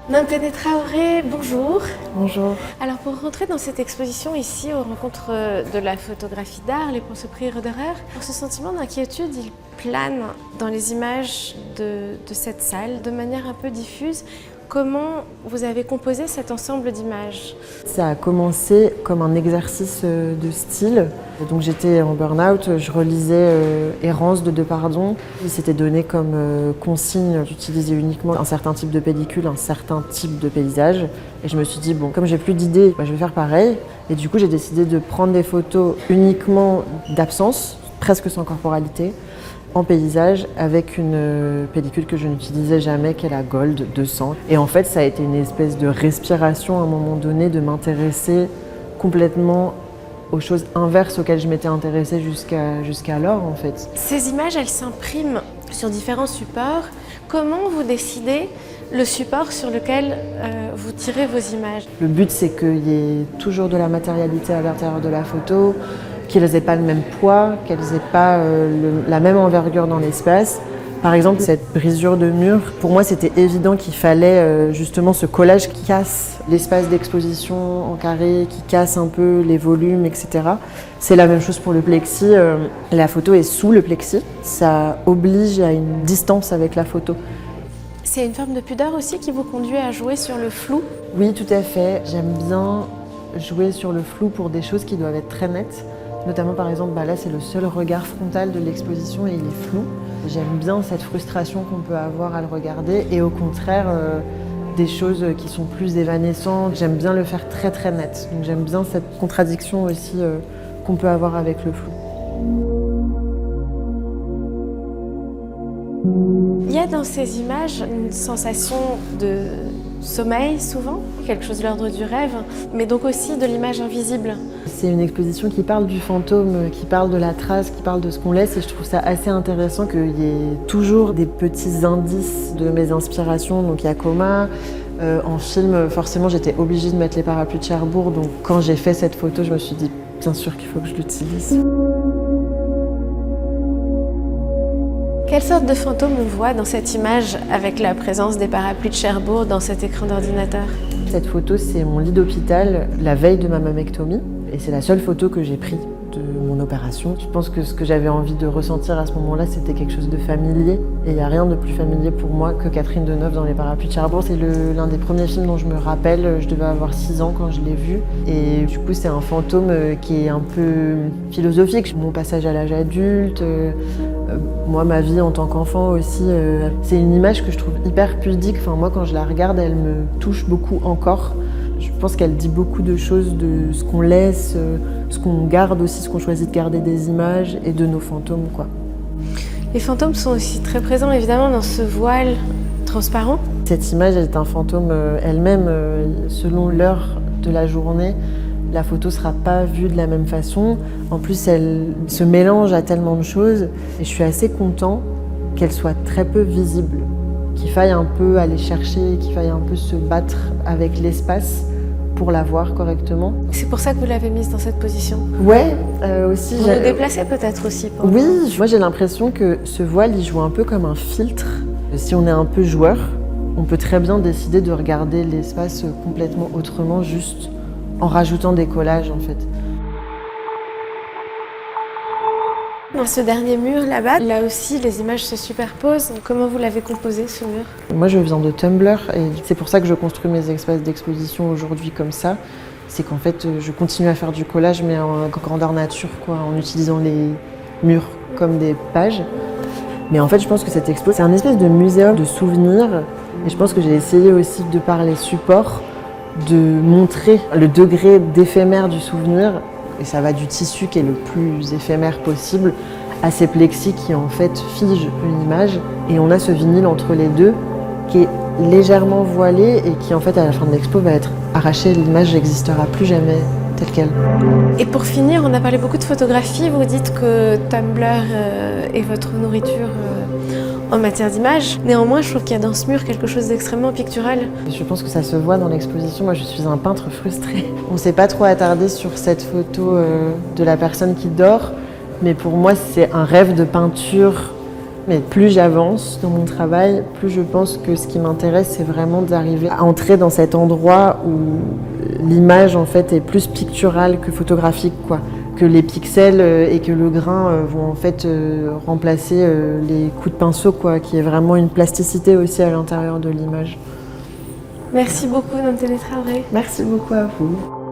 Nampéné Traoré, bonjour. Bonjour. Alors pour rentrer dans cette exposition ici aux rencontres de la photographie d'art, les pensées d'horreur, ce sentiment d'inquiétude, il plane dans les images de cette salle de manière un peu diffuse. Comment vous avez composé cet ensemble d'images? Ça a commencé comme un exercice de style. Donc j'étais en burn-out, je relisais Errance de Depardon. Il s'était donné comme consigne d'utiliser uniquement un certain type de pellicule, un certain type de paysage. Et je me suis dit, bon, comme j'ai plus d'idées, je vais faire pareil. Et du coup, j'ai décidé de prendre des photos uniquement d'absence, presque sans corporalité, en paysage avec une pellicule que je n'utilisais jamais, qui est la Gold 200. Et en fait, ça a été une espèce de respiration à un moment donné, de m'intéresser complètement aux choses inverses auxquelles je m'étais intéressée jusqu'alors en fait. Ces images, elles s'impriment sur différents supports. Comment vous décidez le support sur lequel vous tirez vos images? Le but, c'est qu'il y ait toujours de la matérialité à l'intérieur de la photo, qu'elles n'aient pas le même poids, qu'elles n'aient pas la même envergure dans l'espace. Par exemple, cette brisure de mur, pour moi, c'était évident qu'il fallait justement ce collage qui casse l'espace d'exposition en carré, qui casse un peu les volumes, etc. C'est la même chose pour le plexi. La photo est sous le plexi. Ça oblige à une distance avec la photo. C'est une forme de pudeur aussi qui vous conduit à jouer sur le flou? Oui, tout à fait. J'aime bien jouer sur le flou pour des choses qui doivent être très nettes. Notamment, par exemple, là, c'est le seul regard frontal de l'exposition et il est flou. J'aime bien cette frustration qu'on peut avoir à le regarder et au contraire, des choses qui sont plus évanescentes. J'aime bien le faire très très net. Donc j'aime bien cette contradiction aussi qu'on peut avoir avec le flou. Il y a dans ces images une sensation de sommeil souvent, quelque chose de l'ordre du rêve, mais donc aussi de l'image invisible. C'est une exposition qui parle du fantôme, qui parle de la trace, qui parle de ce qu'on laisse et je trouve ça assez intéressant qu'il y ait toujours des petits indices de mes inspirations. Donc il y a Coma. En film, forcément, j'étais obligée de mettre les parapluies de Cherbourg. Donc quand j'ai fait cette photo, je me suis dit bien sûr qu'il faut que je l'utilise. Quelle sorte de fantôme on voit dans cette image avec la présence des parapluies de Cherbourg dans cet écran d'ordinateur? Cette photo, c'est mon lit d'hôpital la veille de ma mammectomie et c'est la seule photo que j'ai prise de mon opération. Je pense que ce que j'avais envie de ressentir à ce moment-là, c'était quelque chose de familier et il n'y a rien de plus familier pour moi que Catherine Deneuve dans les parapluies de Cherbourg. C'est l'un des premiers films dont je me rappelle, je devais avoir 6 ans quand je l'ai vu et du coup c'est un fantôme qui est un peu philosophique. Mon passage à l'âge adulte, moi, ma vie en tant qu'enfant aussi, c'est une image que je trouve hyper pudique. Enfin, moi, quand je la regarde, elle me touche beaucoup encore. Je pense qu'elle dit beaucoup de choses de ce qu'on laisse, ce qu'on garde aussi, ce qu'on choisit de garder des images et de nos fantômes, quoi. Les fantômes sont aussi très présents, évidemment, dans ce voile transparent. Cette image est un fantôme elle-même, selon l'heure de la journée. La photo ne sera pas vue de la même façon. En plus, elle se mélange à tellement de choses. Et je suis assez content qu'elle soit très peu visible. Qu'il faille un peu aller chercher, qu'il faille un peu se battre avec l'espace pour la voir correctement. C'est pour ça que vous l'avez mise dans cette position? Ouais, aussi. Vous vous déplacez peut-être aussi pour... Oui, moi j'ai l'impression que ce voile, il joue un peu comme un filtre. Si on est un peu joueur, on peut très bien décider de regarder l'espace complètement autrement, juste en rajoutant des collages en fait. Dans ce dernier mur là-bas, là aussi les images se superposent. Comment vous l'avez composé ce mur? Moi je viens de Tumblr et c'est pour ça que je construis mes espaces d'exposition aujourd'hui comme ça. C'est qu'en fait je continue à faire du collage mais en grandeur nature, quoi, en utilisant les murs comme des pages. Mais en fait je pense que cette expo c'est un espèce de muséum de souvenirs et je pense que j'ai essayé aussi de par les supports de montrer le degré d'éphémère du souvenir, et ça va du tissu qui est le plus éphémère possible à ces plexis qui en fait figent une image, et on a ce vinyle entre les deux qui est légèrement voilé et qui en fait à la fin de l'expo va être arraché, l'image n'existera plus jamais telle quelle. Et pour finir, on a parlé beaucoup de photographie, vous dites que Tumblr est votre nourriture en matière d'image. Néanmoins, je trouve qu'il y a dans ce mur quelque chose d'extrêmement pictural. Je pense que ça se voit dans l'exposition. Moi, je suis un peintre frustré. On ne s'est pas trop attardé sur cette photo de la personne qui dort, mais pour moi, c'est un rêve de peinture Mais plus j'avance dans mon travail, plus je pense que ce qui m'intéresse, c'est vraiment d'arriver à entrer dans cet endroit où l'image en fait est plus picturale que photographique, quoi. Que les pixels et que le grain vont en fait remplacer les coups de pinceau, quoi, qui est vraiment une plasticité aussi à l'intérieur de l'image. Merci beaucoup, Nantele Traoré. Merci beaucoup à vous.